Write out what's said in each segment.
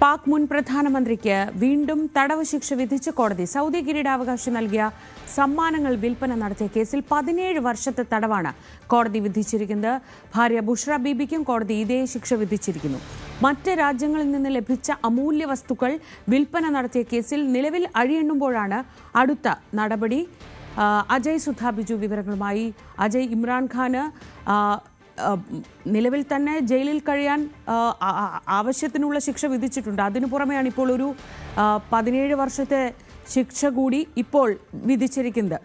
പാക് മുൻ പ്രധാനമന്ത്രിക്ക് വീണ്ടും തടവ് ശിക്ഷ വിധിച്ച കോടതി സൗദി കിരീടാവകാശി നൽകിയ സമ്മാനങ്ങൾ വിൽപ്പന നടത്തിയ കേസിൽ 17 വർഷത്തെ തടവാണ് കോടതി വിധിച്ചിരിക്കുന്നത്. ഭാര്യ ബുഷ്ര ബീബിക്കും കോടതി ഇതേ ശിക്ഷ വിധിച്ചിരിക്കുന്നു. മറ്റ് രാജ്യങ്ങളിൽ നിന്ന് ലഭിച്ച അമൂല്യ വസ്തുക്കൾ വിൽപ്പന നടത്തിയ കേസിൽ നിലവിൽ അഴിയെണ്ണുമ്പോഴാണ് അടുത്ത നടപടി. അജയ് സുധാ ബിജു വിവരങ്ങളുമായി. അജയ്, ഇമ്രാൻഖാന് നിലവിൽ തന്നെ ജയിലിൽ കഴിയാൻ ആവശ്യത്തിനുള്ള ശിക്ഷ വിധിച്ചിട്ടുണ്ട്. അതിനു പുറമെയാണ് ഇപ്പോൾ ഒരു 17 വർഷത്തെ ശിക്ഷ കൂടി ഇപ്പോൾ വിധിച്ചിരിക്കുന്നത്.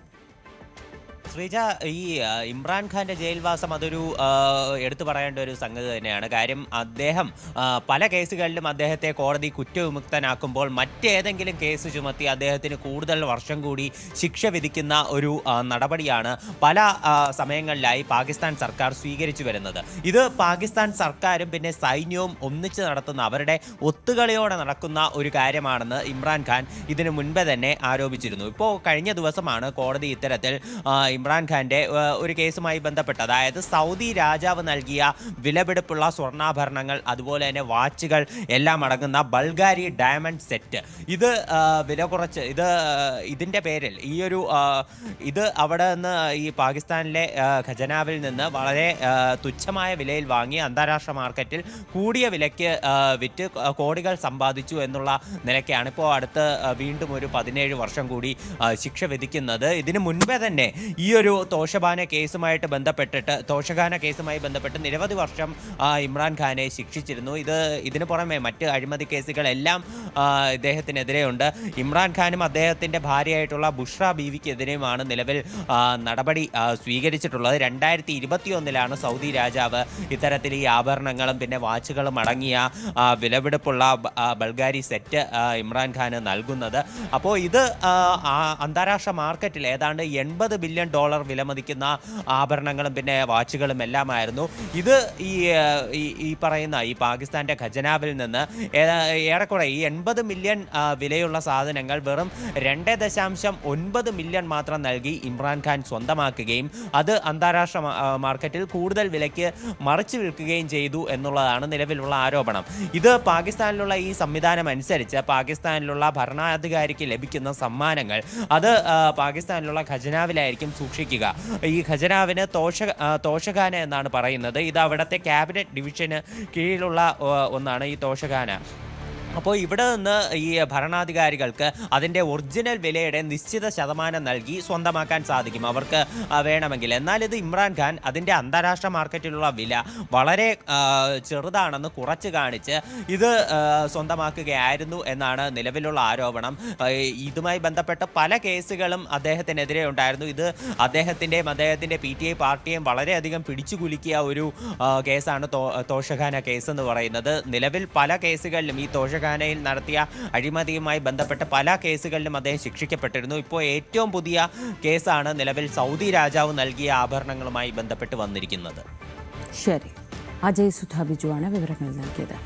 ശ്രീജ, ഈ ഇമ്രാൻഖാന്റെ ജയിൽവാസം അതൊരു എടുത്തു പറയേണ്ട ഒരു സംഗതി തന്നെയാണ്. കാര്യം അദ്ദേഹം പല കേസുകളിലും അദ്ദേഹത്തെ കോടതി കുറ്റവിമുക്തനാക്കുമ്പോൾ മറ്റേതെങ്കിലും കേസ് ചുമത്തി അദ്ദേഹത്തിന് കൂടുതൽ വർഷം കൂടി ശിക്ഷ വിധിക്കുന്ന ഒരു നടപടിയാണ് പല സമയങ്ങളിലായി പാകിസ്ഥാൻ സർക്കാർ സ്വീകരിച്ചു വരുന്നത്. ഇത് പാകിസ്ഥാൻ സർക്കാരും പിന്നെ സൈന്യവും ഒന്നിച്ച് നടത്തുന്ന അവരുടെ ഒത്തുകളിയോടെ നടക്കുന്ന ഒരു കാര്യമാണെന്ന് ഇമ്രാൻഖാൻ ഇതിനു മുൻപേ തന്നെ ആരോപിച്ചിരുന്നു. ഇപ്പോൾ കഴിഞ്ഞ ദിവസമാണ് കോടതി ഇത്തരത്തിൽ ഇമ്രാൻഖാന്റെ ഒരു കേസുമായി ബന്ധപ്പെട്ട്, അതായത് സൗദി രാജാവ് നൽകിയ വിലപിടിപ്പുള്ള സ്വർണ്ണാഭരണങ്ങൾ അതുപോലെ തന്നെ വാച്ചുകൾ എല്ലാം അടങ്ങുന്ന ബൾഗാരി ഡയമണ്ട് സെറ്റ്, ഇത് വില കുറച്ച് ഇതിൻ്റെ പേരിൽ ഇത് അവിടെ നിന്ന് ഈ പാകിസ്ഥാനിലെ ഖജനാവിൽ നിന്ന് വളരെ തുച്ഛമായ വിലയിൽ വാങ്ങി അന്താരാഷ്ട്ര മാർക്കറ്റിൽ കൂടിയ വിലയ്ക്ക് വിറ്റ് കോടികൾ സമ്പാദിച്ചു എന്നുള്ള നിലയ്ക്കാണ് ഇപ്പോൾ അടുത്ത് വീണ്ടും ഒരു 17 വർഷം കൂടി ശിക്ഷ വിധിക്കുന്നത്. ഇതിനു മുൻപേ തന്നെ ഈ ഒരു തോഷഖാന കേസുമായി ബന്ധപ്പെട്ട് നിരവധി വർഷം ഇമ്രാൻഖാനെ ശിക്ഷിച്ചിരുന്നു. ഇതിനു പുറമെ മറ്റ് അഴിമതി കേസുകളെല്ലാം ഇദ്ദേഹത്തിനെതിരെയുണ്ട്. ഇമ്രാൻഖാനും അദ്ദേഹത്തിൻ്റെ ഭാര്യയായിട്ടുള്ള ബുഷ്ര ബീവിക്കെതിരെയുമാണ് നിലവിൽ നടപടി സ്വീകരിച്ചിട്ടുള്ളത്. 2021 സൗദി രാജാവ് ഇത്തരത്തിൽ ഈ ആഭരണങ്ങളും പിന്നെ വാച്ചുകളും അടങ്ങിയ വിലപിടിപ്പുള്ള ബൾഗാരി സെറ്റ് ഇമ്രാൻഖാന് നൽകുന്നത്. അപ്പോൾ ഇത് അന്താരാഷ്ട്ര മാർക്കറ്റിൽ ഏതാണ്ട് $80 ബില്യൺ വിലമതിക്കുന്ന ആഭരണങ്ങളും പിന്നെ വാച്ചുകളും എല്ലാമായിരുന്നു. ഇത് ഈ പറയുന്ന ഈ പാകിസ്ഥാന്റെ ഖജനാവിൽ നിന്ന് ഏറെക്കുറെ ഈ 80 മില്യൺ വിലയുള്ള സാധനങ്ങൾ വെറും 2.9 മില്യൺ മാത്രം നൽകി ഇമ്രാൻഖാൻ സ്വന്തമാക്കുകയും അത് അന്താരാഷ്ട്ര മാർക്കറ്റിൽ കൂടുതൽ വിലയ്ക്ക് മറിച്ചു വിൽക്കുകയും ചെയ്തു എന്നുള്ളതാണ് നിലവിലുള്ള ആരോപണം. ഇത് പാകിസ്ഥാനിലുള്ള ഈ സംവിധാനം അനുസരിച്ച് പാകിസ്ഥാനിലുള്ള ഭരണാധികാരിക്ക് ലഭിക്കുന്ന സമ്മാനങ്ങൾ അത് പാകിസ്ഥാനിലുള്ള ഖജനാവിലായിരിക്കും സൂക്ഷിക്കുക. ഈ ഖജനാവിന് തോഷഖാന എന്നാണ് പറയുന്നത്. ഇത് അവിടുത്തെ ക്യാബിനറ്റ് ഡിവിഷന് കീഴിലുള്ള ഒന്നാണ് ഈ തോഷഖാന. അപ്പോൾ ഇവിടെ നിന്ന് ഈ ഭരണാധികാരികൾക്ക് അതിൻ്റെ ഒറിജിനൽ വിലയുടെ നിശ്ചിത ശതമാനം നൽകി സ്വന്തമാക്കാൻ സാധിക്കും അവർക്ക് വേണമെങ്കിൽ. എന്നാൽ ഇത് ഇമ്രാൻഖാൻ അതിൻ്റെ അന്താരാഷ്ട്ര മാർക്കറ്റിലുള്ള വില വളരെ ചെറുതാണെന്ന് കുറച്ച് കാണിച്ച് ഇത് സ്വന്തമാക്കുകയായിരുന്നു എന്നാണ് നിലവിലുള്ള ആരോപണം. ഇതുമായി ബന്ധപ്പെട്ട പല കേസുകളും അദ്ദേഹത്തിനെതിരെ ഉണ്ടായിരുന്നു. ഇത് അദ്ദേഹത്തിൻ്റെ PTI പാർട്ടിയെയും വളരെയധികം പിടിച്ചുകുലുക്കിയ ഒരു കേസാണ് തോഷഖാന കേസ് എന്ന് പറയുന്നത്. നിലവിൽ പല കേസുകളിലും ഈ തോഷഖാനയിൽ നടത്തിയ അഴിമതിയുമായി ബന്ധപ്പെട്ട പല കേസുകളിലും അദ്ദേഹം ശിക്ഷിക്കപ്പെട്ടിരുന്നു. ഇപ്പോൾ ഏറ്റവും പുതിയ കേസാണ് നിലവിൽ സൗദി രാജാവ് നൽകിയ ആഭരണങ്ങളുമായി ബന്ധപ്പെട്ട് വന്നിരിക്കുന്നത്. ശരി, അജയ് സുധാ ബിജു ആണ് വിവരങ്ങൾ നൽകിയത്.